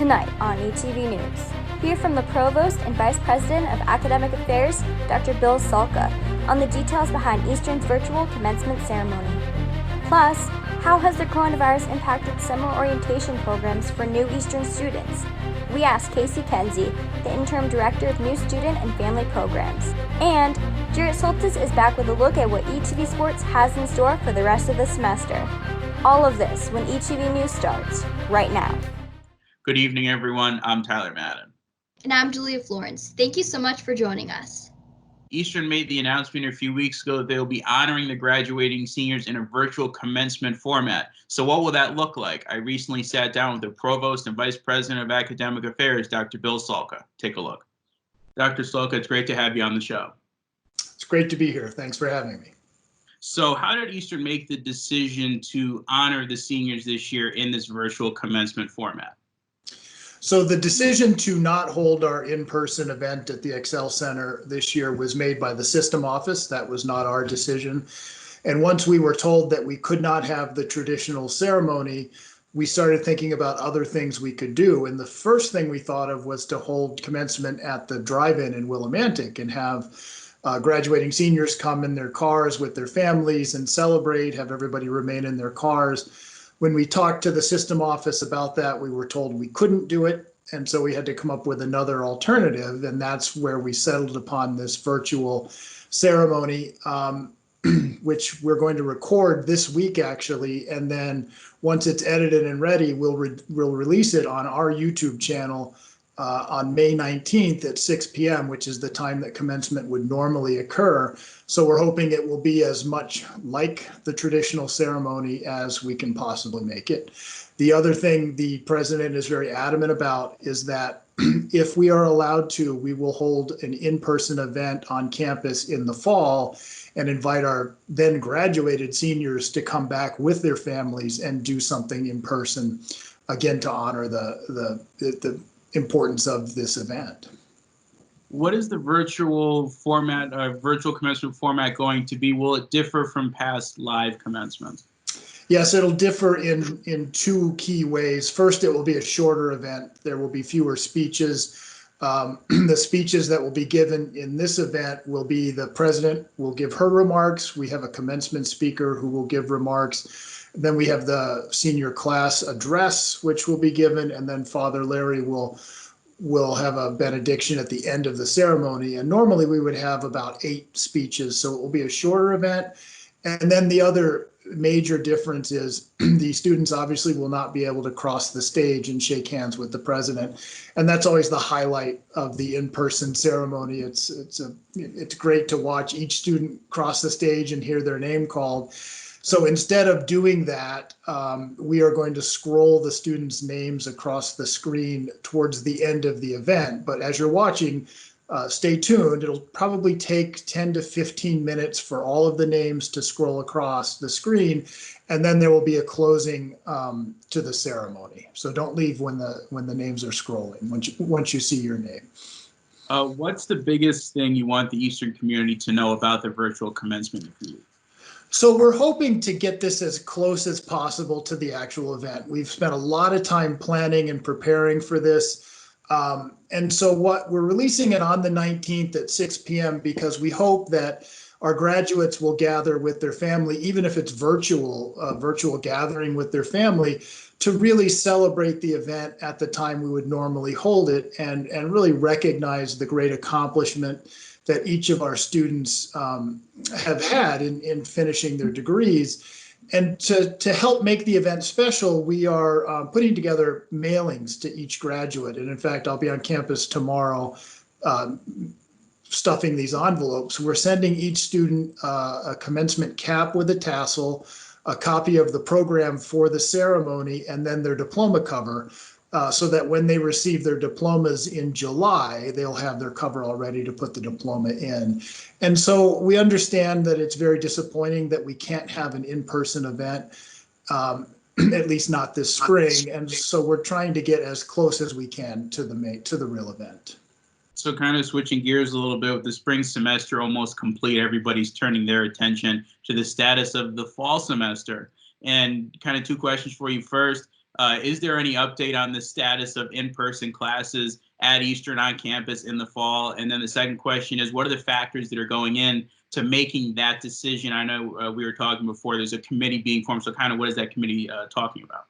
Tonight on ETV News, hear from the Provost and Vice President of Academic Affairs, Dr. Bill Salka, on the details behind Eastern's virtual commencement ceremony. Plus, how has the coronavirus impacted summer orientation programs for new Eastern students? We asked Casey Kenzie, the Interim Director of New Student and Family Programs. And Jarrett Soltis is back with a look at what ETV Sports has in store for the rest of the semester. All of this when ETV News starts right now. Good evening, everyone. I'm Tyler Madden. And I'm Julia Florence. Thank you so much for joining us. Eastern made the announcement a few weeks ago that they'll be honoring the graduating seniors in a virtual commencement format. So what will that look like? I recently sat down with the Provost and Vice President of Academic Affairs, Dr. Bill Salka. Take a look. Dr. Salka, it's great to have you on the show. It's great to be here. Thanks for having me. So how did Eastern make the decision to honor the seniors this year in this virtual commencement format? So the decision to not hold our in-person event at the Excel Center this year was made by the system office. That was not our decision. And once we were told that we could not have the traditional ceremony, we started thinking about other things we could do. And the first thing we thought of was to hold commencement at the drive-in in Willimantic and have graduating seniors come in their cars with their families and celebrate, have everybody remain in their cars. When we talked to the system office about that, we were told we couldn't do it. And so we had to come up with another alternative. And that's where we settled upon this virtual ceremony, which we're going to record this week, actually. And then once it's edited and ready, we'll release it on our YouTube channel on May 19th at 6 p.m., which is the time that commencement would normally occur. So we're hoping it will be as much like the traditional ceremony as we can possibly make it. The other thing the president is very adamant about is that if we are allowed to, we will hold an in-person event on campus in the fall and invite our then graduated seniors to come back with their families and do something in person, again, to honor the importance of this event. What is the virtual format, virtual commencement format going to be? Will it differ from past live commencements? Yes, it'll differ in two key ways. First, it will be a shorter event. There will be fewer speeches. The speeches that will be given in this event will be the president will give her remarks. We have a commencement speaker who will give remarks. Then we have the senior class address, which will be given, and then Father Larry will have a benediction at the end of the ceremony. And normally we would have about 8 speeches, so it will be a shorter event. And then the other major difference is the students obviously will not be able to cross the stage and shake hands with the president. And that's always the highlight of the in-person ceremony. It's great to watch each student cross the stage and hear their name called. So instead of doing that, we are going to scroll the students' names across the screen towards the end of the event. But as you're watching, stay tuned. It'll probably take 10 to 15 minutes for all of the names to scroll across the screen, and then there will be a closing to the ceremony. So don't leave when the names are scrolling, once you see your name. What's the biggest thing you want the Eastern community to know about the virtual commencement in a few weeks? So we're hoping to get this as close as possible to the actual event. We've spent a lot of time planning and preparing for this. And so we're releasing it on the 19th at 6 p.m. because we hope that our graduates will gather with their family, even if it's virtual gathering with their family, to really celebrate the event at the time we would normally hold it and really recognize the great accomplishment that each of our students have had in finishing their degrees. And to help make the event special, we are putting together mailings to each graduate. And in fact, I'll be on campus tomorrow stuffing these envelopes. We're sending each student a commencement cap with a tassel, a copy of the program for the ceremony, and then their diploma cover. So that when they receive their diplomas in July, they'll have their cover all ready to put the diploma in. And so we understand that it's very disappointing that we can't have an in-person event, at least not this spring. And so we're trying to get as close as we can to the real event. So kind of switching gears a little bit, with the spring semester almost complete, everybody's turning their attention to the status of the fall semester. And kind of 2 questions for you. First, Is there any update on the status of in-person classes at Eastern on campus in the fall? And then the second question is, what are the factors that are going in to making that decision? I know we were talking before, there's a committee being formed. So kind of what is that committee talking about?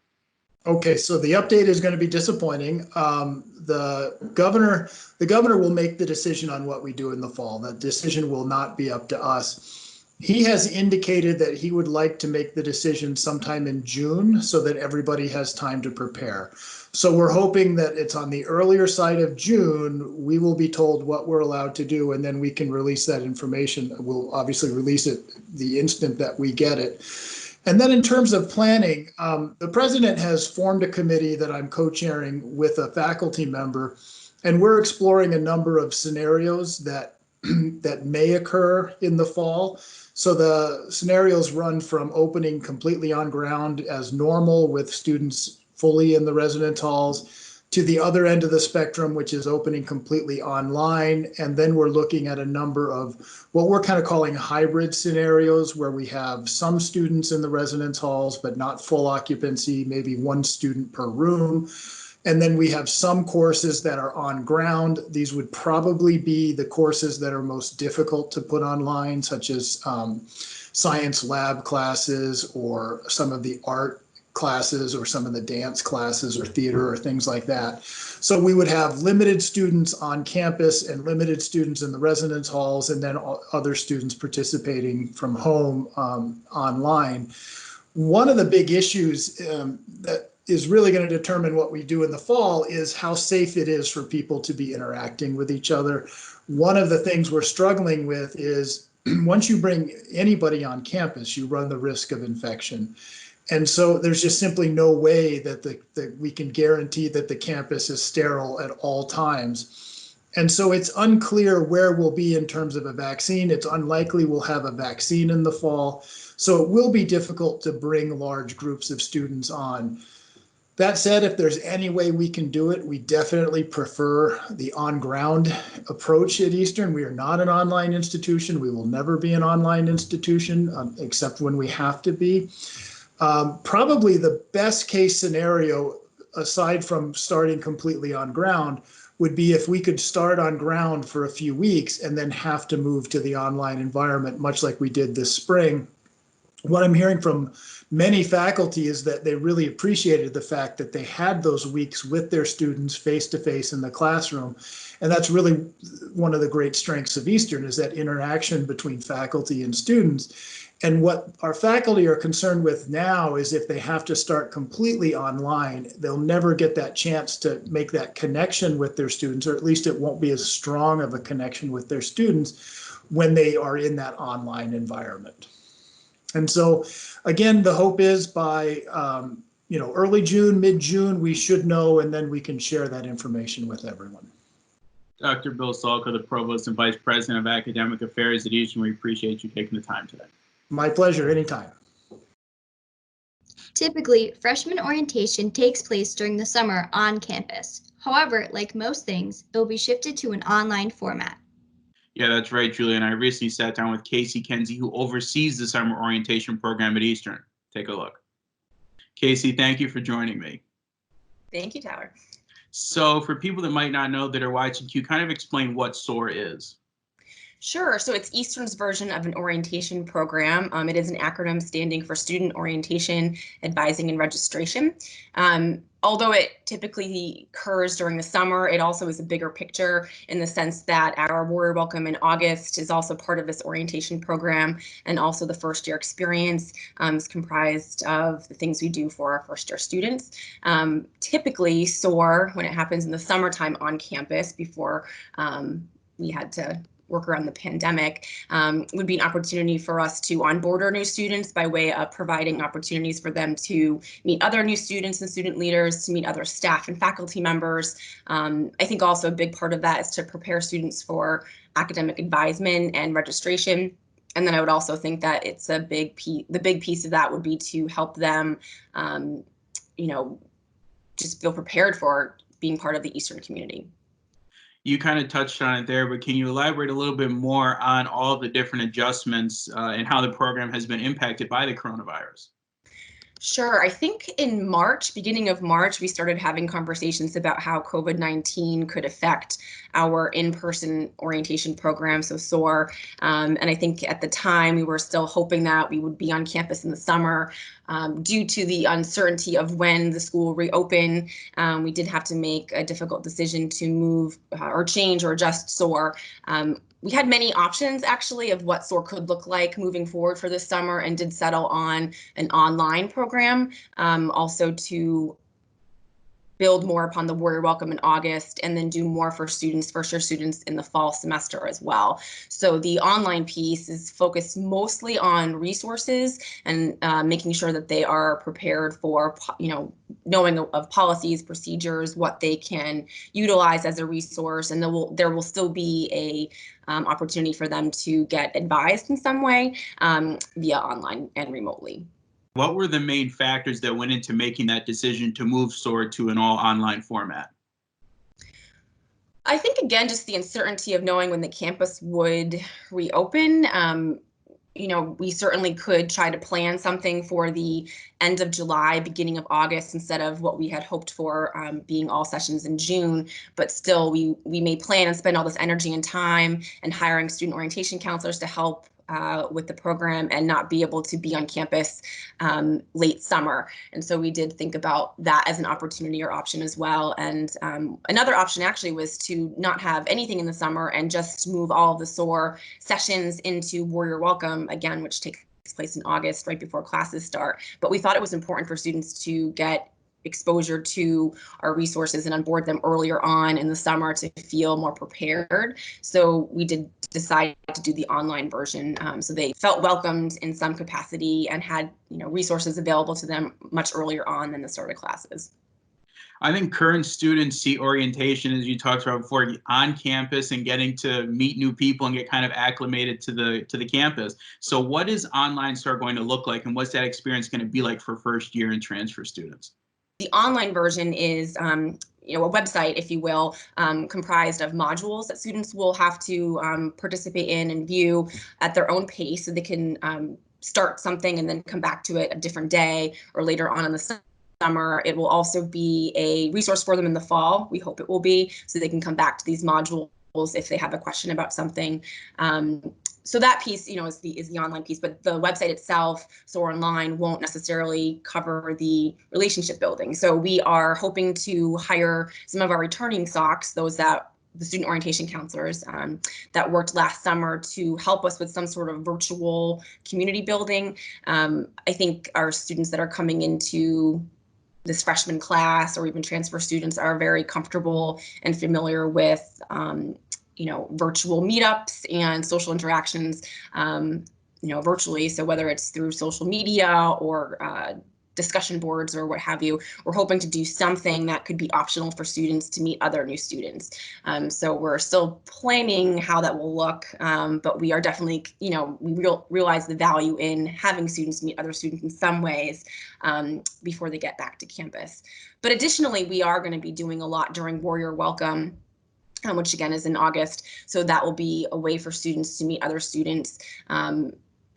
Okay, so the update is going to be disappointing. The governor will make the decision on what we do in the fall. That decision will not be up to us. He has indicated that he would like to make the decision sometime in June so that everybody has time to prepare. So we're hoping that it's on the earlier side of June, we will be told what we're allowed to do, and then we can release that information. We'll obviously release it the instant that we get it. And then in terms of planning, the president has formed a committee that I'm co-chairing with a faculty member, and we're exploring a number of scenarios that that may occur in the fall. So the scenarios run from opening completely on ground as normal with students fully in the residence halls to the other end of the spectrum, which is opening completely online. And then we're looking at a number of what we're kind of calling hybrid scenarios, where we have some students in the residence halls, but not full occupancy, maybe one student per room. And then we have some courses that are on ground. These would probably be the courses that are most difficult to put online, such as science lab classes or some of the art classes or some of the dance classes or theater or things like that. So we would have limited students on campus and limited students in the residence halls, and then other students participating from home online. One of the big issues that is really going to determine what we do in the fall is how safe it is for people to be interacting with each other. One of the things we're struggling with is once you bring anybody on campus, you run the risk of infection. And so there's just simply no way that we can guarantee that the campus is sterile at all times. And so it's unclear where we'll be in terms of a vaccine. It's unlikely we'll have a vaccine in the fall. So it will be difficult to bring large groups of students on. That said, if there's any way we can do it, we definitely prefer the on-ground approach at Eastern. We are not an online institution. We will never be an online institution, except when we have to be. Probably the best case scenario, aside from starting completely on ground, would be if we could start on ground for a few weeks and then have to move to the online environment, much like we did this spring. What I'm hearing from many faculty is that they really appreciated the fact that they had those weeks with their students face to face in the classroom. And that's really one of the great strengths of Eastern, is that interaction between faculty and students. And what our faculty are concerned with now is if they have to start completely online, they'll never get that chance to make that connection with their students, or at least it won't be as strong of a connection with their students when they are in that online environment. And so, again, the hope is by early June, mid-June, we should know, and then we can share that information with everyone. Dr. Bill Salka, the Provost and Vice President of Academic Affairs at Eastern, we appreciate you taking the time today. My pleasure, anytime. Typically, freshman orientation takes place during the summer on campus. However, like most things, it will be shifted to an online format. Yeah, that's right, Julian. I recently sat down with Casey Kenzie, who oversees the summer orientation program at Eastern. Take a look. Casey, thank you for joining me. Thank you, Tyler. So for people that might not know that are watching, can you kind of explain what SOAR is? Sure. So it's Eastern's version of an orientation program. It is an acronym standing for Student Orientation, Advising, and Registration. Although it typically occurs during the summer, it also is a bigger picture in the sense that our Warrior Welcome in August is also part of this orientation program, and also the first year experience is comprised of the things we do for our first year students. Typically, SOAR, when it happens in the summertime on campus before we had to work around the pandemic, would be an opportunity for us to onboard our new students by way of providing opportunities for them to meet other new students and student leaders, to meet other staff and faculty members. I think also a big part of that is to prepare students for academic advisement and registration. And then I would also think that it's a big piece, the big piece of that would be to help them, just feel prepared for being part of the Eastern community. You kind of touched on it there, but can you elaborate a little bit more on all of the different adjustments and how the program has been impacted by the coronavirus? Sure. I think in March, beginning of March, we started having conversations about how COVID-19 could affect our in-person orientation program, so SOAR. And I think at the time we were still hoping that we would be on campus in the summer. Due to the uncertainty of when the school will reopen, we did have to make a difficult decision to move or change or adjust SOAR. We had many options actually of what SOAR could look like moving forward for this summer, and did settle on an online program, also to build more upon the Warrior Welcome in August, and then do more for students, first-year students, in the fall semester as well. So the online piece is focused mostly on resources and making sure that they are prepared for, knowing of policies, procedures, what they can utilize as a resource, and there will still be a opportunity for them to get advised in some way via online and remotely. What were the main factors that went into making that decision to move SOAR to an all online format? I think, again, just the uncertainty of knowing when the campus would reopen. We certainly could try to plan something for the end of July, beginning of August, instead of what we had hoped for, being all sessions in June. But still, we may plan and spend all this energy and time and hiring student orientation counselors to help with the program and not be able to be on campus late summer. And so we did think about that as an opportunity or option as well. And another option actually was to not have anything in the summer and just move all of the SOAR sessions into Warrior Welcome, again, which takes place in August, right before classes start. But we thought it was important for students to get exposure to our resources and onboard them earlier on in the summer to feel more prepared. So we did decide to do the online version, so they felt welcomed in some capacity and had resources available to them much earlier on than the start of classes. I think current students see orientation, as you talked about before, on campus and getting to meet new people and get kind of acclimated to the campus. So what is online SOAR going to look like, and what's that experience going to be like for first year and transfer students? The online version is a website, if you will, comprised of modules that students will have to participate in and view at their own pace, so they can start something and then come back to it a different day or later on in the summer. It will also be a resource for them in the fall. We hope it will be, so they can come back to these modules if they have a question about something. So that piece, is the online piece, but the website itself, SOAR Online, won't necessarily cover the relationship building. So we are hoping to hire some of our returning SOCs, the student orientation counselors that worked last summer, to help us with some sort of virtual community building. I think our students that are coming into this freshman class, or even transfer students, are very comfortable and familiar with virtual meetups and social interactions, virtually. So whether it's through social media or discussion boards or what have you, we're hoping to do something that could be optional for students to meet other new students. So we're still planning how that will look, but we are definitely, we realize the value in having students meet other students in some ways before they get back to campus. But additionally, we are going to be doing a lot during Warrior Welcome, which again is in August. So that will be a way for students to meet other students.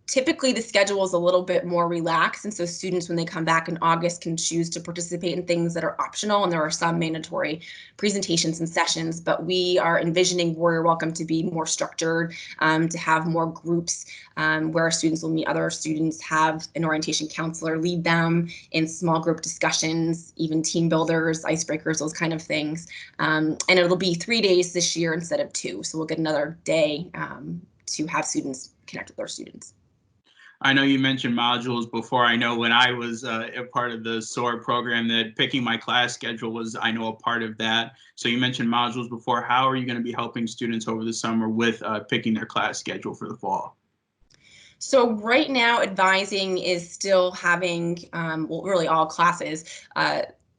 Typically, the schedule is a little bit more relaxed, and so students, when they come back in August, can choose to participate in things that are optional, and there are some mandatory presentations and sessions. But we are envisioning Warrior Welcome to be more structured, to have more groups where students will meet other students, have an orientation counselor lead them in small group discussions, even team builders, icebreakers, those kind of things. And it'll be 3 days this year instead of 2, so we'll get another day to have students connect with their students. I know you mentioned modules before. I know when I was a part of the SOAR program, that picking my class schedule was, I know, a part of that. So you mentioned modules before. How are you going to be helping students over the summer with picking their class schedule for the fall? So right now, advising is still having, really all classes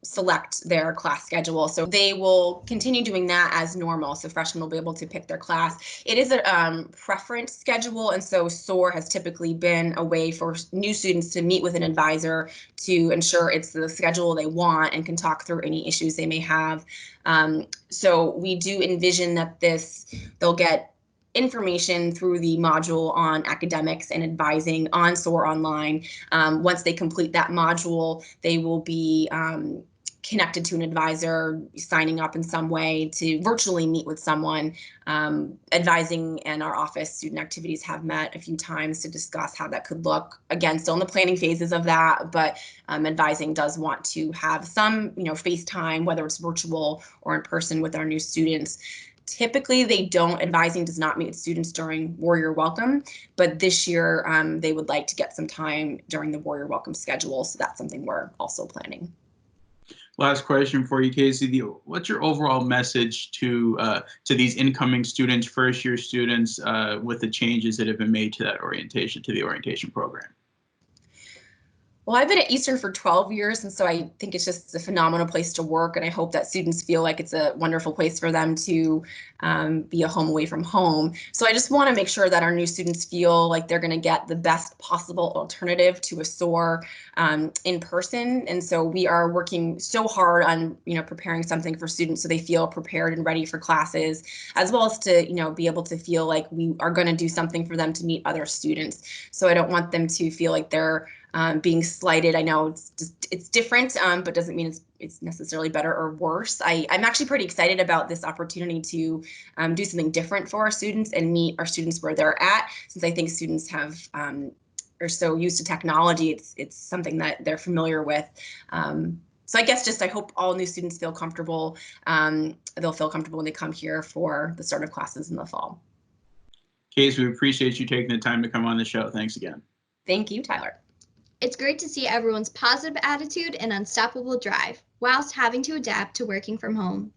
select their class schedule. So they will continue doing that as normal. So freshmen will be able to pick their class. It is a preference schedule. And so SOAR has typically been a way for new students to meet with an advisor to ensure it's the schedule they want and can talk through any issues they may have. So we do envision that they'll get information through the module on academics and advising on SOAR Online. Once they complete that module, they will be connected to an advisor, signing up in some way to virtually meet with someone. Advising and our office student activities have met a few times to discuss how that could look. Again, still in the planning phases of that, but advising does want to have some, FaceTime, whether it's virtual or in person, with our new students. Typically, advising does not meet with students during Warrior Welcome, but this year they would like to get some time during the Warrior Welcome schedule, so that's something we're also planning. Last question for you, Casey. What's your overall message to these incoming students, first-year students, with the changes that have been made to the orientation program? Well, I've been at Eastern for 12 years, and so I think it's just a phenomenal place to work, and I hope that students feel like it's a wonderful place for them to be a home away from home. So I just want to make sure that our new students feel like they're going to get the best possible alternative to a SOAR in person. And so we are working so hard on, preparing something for students so they feel prepared and ready for classes, as well as to, be able to feel like we are going to do something for them to meet other students. So I don't want them to feel like they're being slighted. I know it's different, but doesn't mean it's necessarily better or worse. I'm actually pretty excited about this opportunity to do something different for our students and meet our students where they're at, since I think students are so used to technology. It's something that they're familiar with. So I guess I hope all new students feel comfortable. They'll feel comfortable when they come here for the start of classes in the fall. Case, we appreciate you taking the time to come on the show. Thanks again. Thank you, Tyler. It's great to see everyone's positive attitude and unstoppable drive, whilst having to adapt to working from home.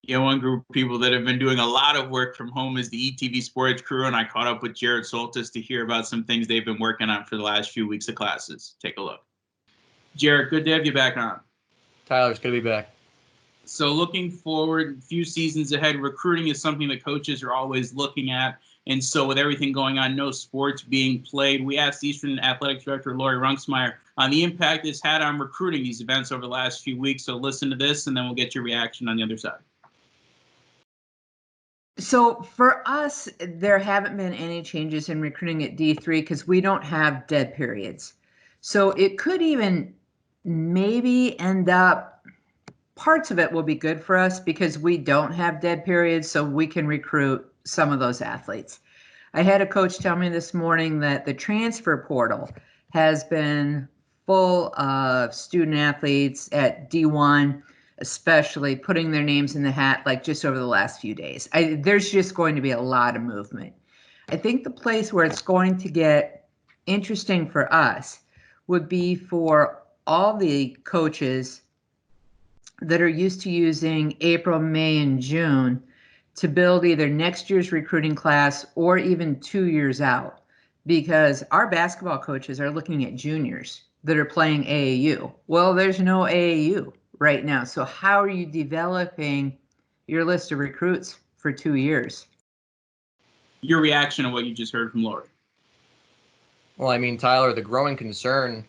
One group of people that have been doing a lot of work from home is the ETV sports crew, and I caught up with Jared Soltis to hear about some things they've been working on for the last few weeks of classes. Take a look. Jared, good to have you back on. Tyler, it's good to be back. So looking forward, a few seasons ahead, recruiting is something that coaches are always looking at. And so with everything going on, no sports being played, we asked Eastern Athletics Director Lori Runksmeyer on the impact it's had on recruiting these events over the last few weeks. So listen to this, and then we'll get your reaction on the other side. So for us, there haven't been any changes in recruiting at D3 because we don't have dead periods. So it could even maybe end up, parts of it will be good for us because we don't have dead periods, so we can recruit some of those athletes. I had a coach tell me this morning that the transfer portal has been full of student athletes at D1, especially putting their names in the hat like just over the last few days. There's just going to be a lot of movement. I think the place where it's going to get interesting for us would be for all the coaches that are used to using April, May, and June to build either next year's recruiting class or even 2 years out, because our basketball coaches are looking at juniors that are playing AAU. Well, there's no AAU right now. So how are you developing your list of recruits for 2 years? Your reaction to what you just heard from Lori. Well, I mean, Tyler, the growing concern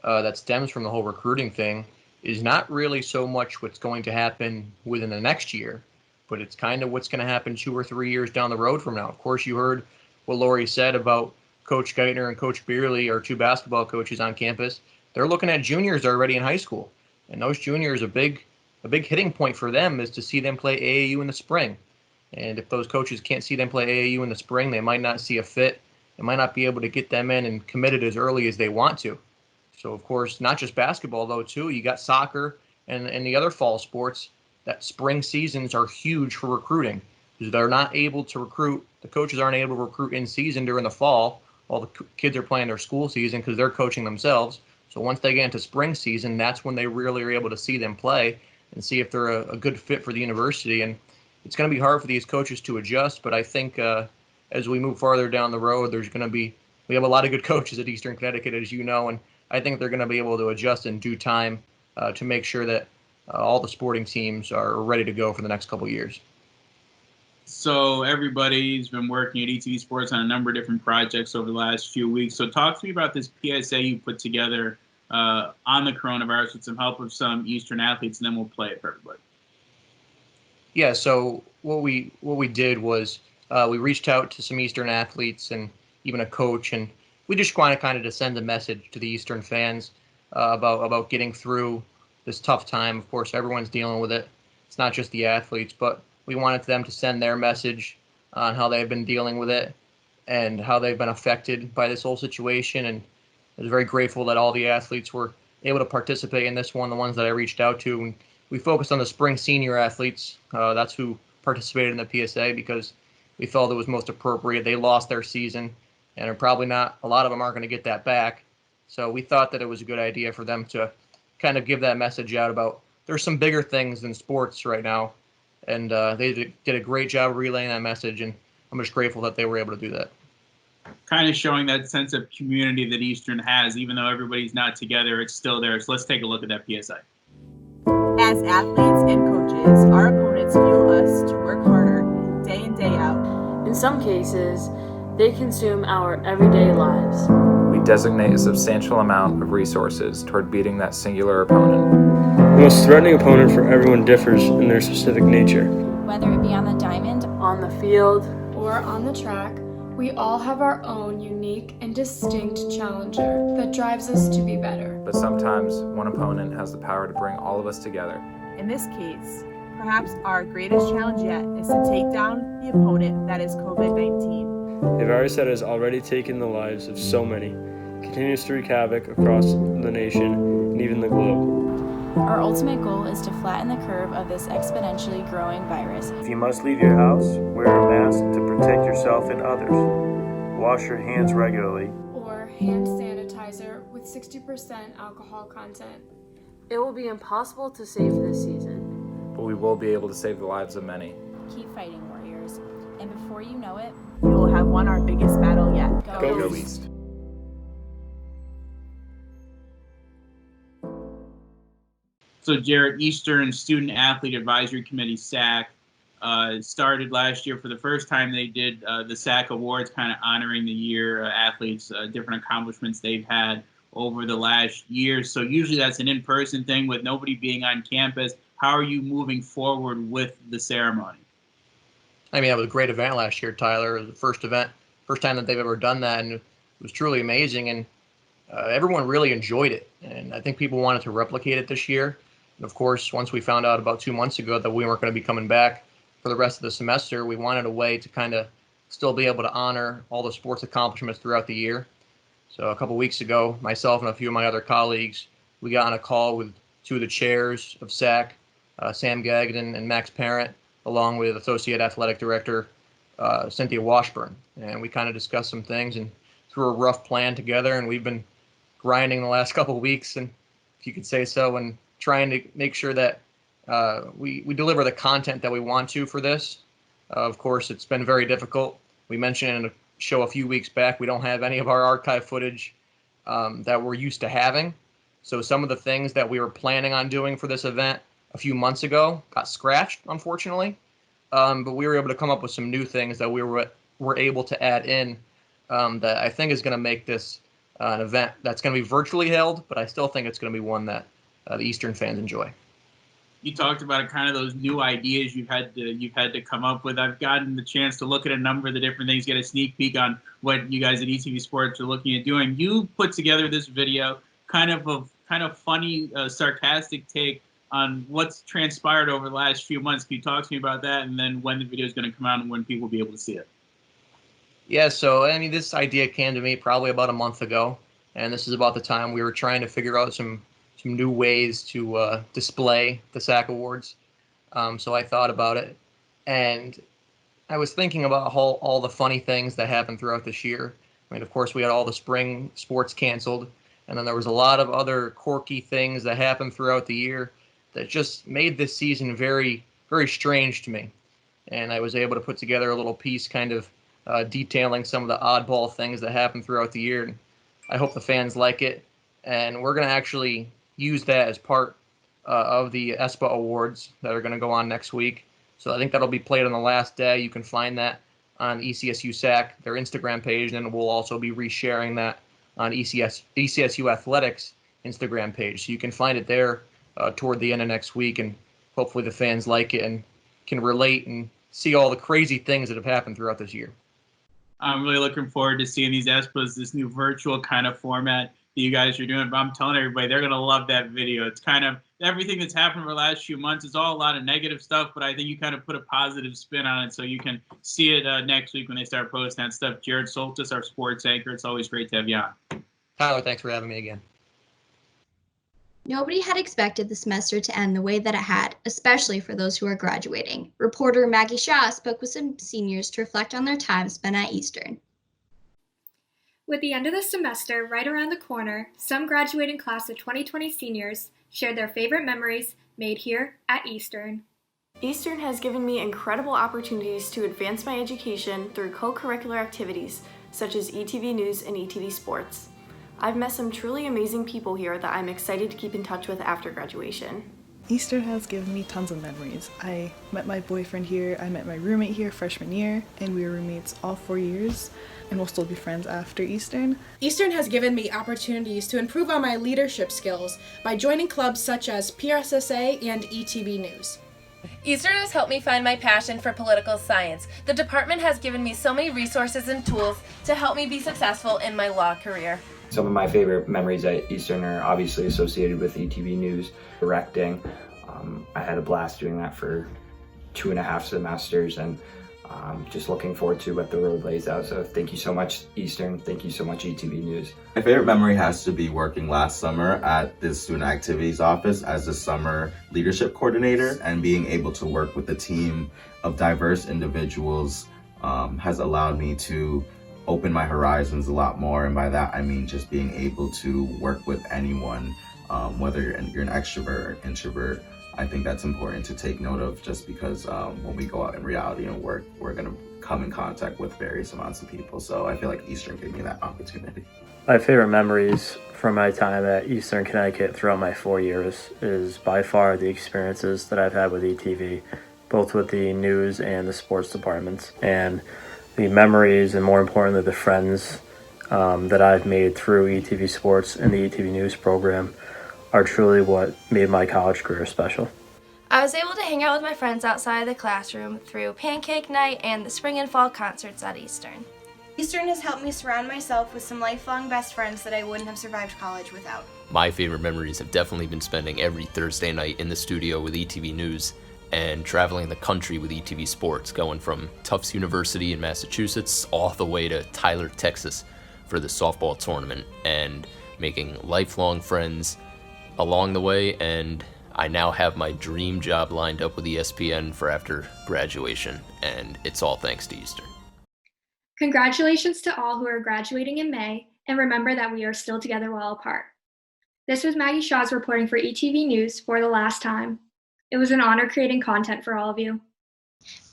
that stems from the whole recruiting thing is not really so much what's going to happen within the next year, but it's kind of what's going to happen 2 or 3 years down the road from now. Of course, you heard what Lori said about Coach Geithner and Coach Beerley, our 2 basketball coaches on campus. They're looking at juniors already in high school, and those juniors, a big hitting point for them is to see them play AAU in the spring. And if those coaches can't see them play AAU in the spring, they might not see a fit. They might not be able to get them in and committed as early as they want to. So, of course, not just basketball, though, too. You got soccer and the other fall sports. That spring seasons are huge for recruiting because they're not able to recruit. The coaches aren't able to recruit in season during the fall while the kids are playing their school season because they're coaching themselves. So once they get into spring season, that's when they really are able to see them play and see if they're a good fit for the university. And it's going to be hard for these coaches to adjust, but I think as we move farther down the road, we have a lot of good coaches at Eastern Connecticut, as you know, and I think they're going to be able to adjust in due time to make sure that all the sporting teams are ready to go for the next couple of years. So everybody's been working at ETV Sports on a number of different projects over the last few weeks. So talk to me about this PSA you put together on the coronavirus with some help of some Eastern athletes, and then we'll play it for everybody. Yeah, so what we did was We reached out to some Eastern athletes and even a coach, and we just want to kind of to send a message to the Eastern fans about getting through this tough time. Of course, everyone's dealing with it. It's not just the athletes, but we wanted them to send their message on how they've been dealing with it and how they've been affected by this whole situation. And I was very grateful that all the athletes were able to participate in this one, the ones that I reached out to. And we focused on the spring senior athletes. That's who participated in the PSA because we felt it was most appropriate. They lost their season, and are probably not, a lot of them aren't going to get that back. So we thought that it was a good idea for them to kind of give that message out about there's some bigger things than sports right now. And they did a great job relaying that message, and I'm just grateful that they were able to do that. Kind of showing that sense of community that Eastern has, even though everybody's not together, it's still there. So let's take a look at that PSA. As athletes and coaches, our opponents fuel us to work harder day in, day out. In some cases, they consume our everyday lives. We designate a substantial amount of resources toward beating that singular opponent. The most threatening opponent for everyone differs in their specific nature. Whether it be on the diamond, on the field, or on the track, we all have our own unique and distinct challenger that drives us to be better. But sometimes one opponent has the power to bring all of us together. In this case, perhaps our greatest challenge yet is to take down the opponent that is COVID-19. A virus that has already taken the lives of so many, continues to wreak havoc across the nation and even the globe. Our ultimate goal is to flatten the curve of this exponentially growing virus. If you must leave your house, wear a mask to protect yourself and others. Wash your hands regularly. Or hand sanitizer with 60% alcohol content. It will be impossible to save this season, but we will be able to save the lives of many. Keep fighting, warriors. And before you know it, we will have won our biggest battle yet. Go East. So Jared, Eastern Student Athlete Advisory Committee, SAC, started last year. For the first time, they did the SAC Awards, kind of honoring the year athletes, different accomplishments they've had over the last year. So usually that's an in-person thing with nobody being on campus. How are you moving forward with the ceremony? I mean, that was a great event last year, Tyler. It was the first time that they've ever done that, and it was truly amazing. And everyone really enjoyed it, and I think people wanted to replicate it this year. And of course, once we found out about 2 months ago that we weren't going to be coming back for the rest of the semester, we wanted a way to kind of still be able to honor all the sports accomplishments throughout the year. So a couple weeks ago, myself and a few of my other colleagues, we got on a call with two of the chairs of SAC, Sam Gagnon and Max Parent, along with Associate Athletic Director Cynthia Washburn. And we kind of discussed some things and threw a rough plan together, and we've been grinding the last couple of weeks, and if you could say so, and trying to make sure that we deliver the content that we want to for this. Of course, it's been very difficult. We mentioned in a show a few weeks back, we don't have any of our archive footage that we're used to having. So some of the things that we were planning on doing for this event a few months ago got scratched, unfortunately. But we were able to come up with some new things that we were able to add in that I think is going to make this an event that's going to be virtually held, but I still think it's going to be one that the Eastern fans enjoy. You talked about kind of those new ideas you've had to come up with. I've gotten the chance to look at a number of the different things, get a sneak peek on what you guys at ETV Sports are looking at doing. You put together this video, kind of funny, sarcastic take on what's transpired over the last few months. Can you talk to me about that, and then when the video is going to come out and when people will be able to see it? Yeah, so I mean, this idea came to me probably about a month ago, and this is about the time we were trying to figure out some new ways to display the SAC Awards. So I thought about it, and I was thinking about all the funny things that happened throughout this year. I mean, of course, we had all the spring sports canceled, and then there was a lot of other quirky things that happened throughout the year that just made this season very, very strange to me. And I was able to put together a little piece kind of detailing some of the oddball things that happened throughout the year. And I hope the fans like it. And we're going to actually use that as part of the ESPA Awards that are going to go on next week. So I think that'll be played on the last day. You can find that on ECSU SAC, their Instagram page, and we'll also be resharing that on ECSU Athletics Instagram page. So you can find it there toward the end of next week, and hopefully the fans like it and can relate and see all the crazy things that have happened throughout this year. I'm really looking forward to seeing these expos, this new virtual kind of format that you guys are doing. But I'm telling everybody, they're going to love that video. It's kind of everything that's happened over the last few months. It's all a lot of negative stuff, but I think you kind of put a positive spin on it so you can see it next week when they start posting that stuff. Jared Soltis, our sports anchor, it's always great to have you on. Tyler, thanks for having me again. Nobody had expected the semester to end the way that it had, especially for those who are graduating. Reporter Maggie Shaw spoke with some seniors to reflect on their time spent at Eastern. With the end of the semester right around the corner, some graduating class of 2020 seniors shared their favorite memories made here at Eastern. Eastern has given me incredible opportunities to advance my education through co-curricular activities such as ETV News and ETV Sports. I've met some truly amazing people here that I'm excited to keep in touch with after graduation. Eastern has given me tons of memories. I met my boyfriend here, I met my roommate here freshman year, and we were roommates all 4 years, and we'll still be friends after Eastern. Eastern has given me opportunities to improve on my leadership skills by joining clubs such as PRSSA and ETV News. Eastern has helped me find my passion for political science. The department has given me so many resources and tools to help me be successful in my law career. Some of my favorite memories at Eastern are obviously associated with ETV News, directing. I had a blast doing that for 2.5 semesters, and just looking forward to what the road lays out. So thank you so much, Eastern. Thank you so much, ETV News. My favorite memory has to be working last summer at the Student Activities Office as a summer leadership coordinator, and being able to work with a team of diverse individuals has allowed me to open my horizons a lot more. And by that, I mean just being able to work with anyone, whether you're an extrovert or introvert. I think that's important to take note of, just because when we go out in reality and work, we're going to come in contact with various amounts of people. So I feel like Eastern gave me that opportunity. My favorite memories from my time at Eastern Connecticut throughout my 4 years is by far the experiences that I've had with ETV, both with the news and the sports departments. And the memories, and more importantly, the friends that I've made through ETV Sports and the ETV News program are truly what made my college career special. I was able to hang out with my friends outside of the classroom through pancake night and the spring and fall concerts at Eastern. Eastern has helped me surround myself with some lifelong best friends that I wouldn't have survived college without. My favorite memories have definitely been spending every Thursday night in the studio with ETV News and traveling the country with ETV Sports, going from Tufts University in Massachusetts all the way to Tyler, Texas for the softball tournament, and making lifelong friends along the way. And I now have my dream job lined up with ESPN for after graduation, and it's all thanks to Eastern. Congratulations to all who are graduating in May, and remember that we are still together while apart. This was Maggie Shaw's reporting for ETV News for the last time. It was an honor creating content for all of you.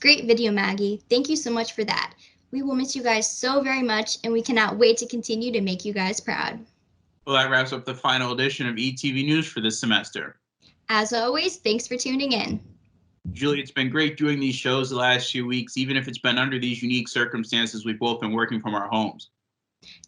Great video, Maggie. Thank you so much for that. We will miss you guys so very much, and we cannot wait to continue to make you guys proud. Well, that wraps up the final edition of ETV News for this semester. As always, thanks for tuning in. Julie, it's been great doing these shows the last few weeks, even if it's been under these unique circumstances. We've both been working from our homes.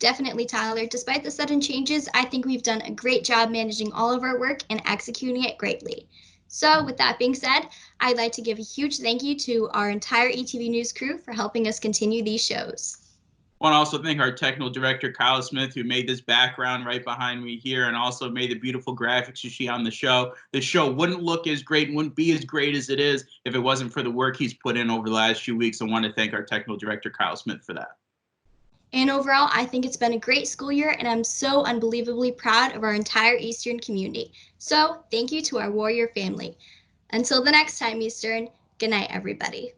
Definitely, Tyler. Despite the sudden changes, I think we've done a great job managing all of our work and executing it greatly. So with that being said, I'd like to give a huge thank you to our entire ETV News crew for helping us continue these shows. I want to also thank our technical director, Kyle Smith, who made this background right behind me here and also made the beautiful graphics you see on the show. The show wouldn't look as great, wouldn't be as great as it is if it wasn't for the work he's put in over the last few weeks. I want to thank our technical director, Kyle Smith, for that. And overall, I think it's been a great school year, and I'm so unbelievably proud of our entire Eastern community. So thank you to our Warrior family. Until the next time, Eastern, good night, everybody.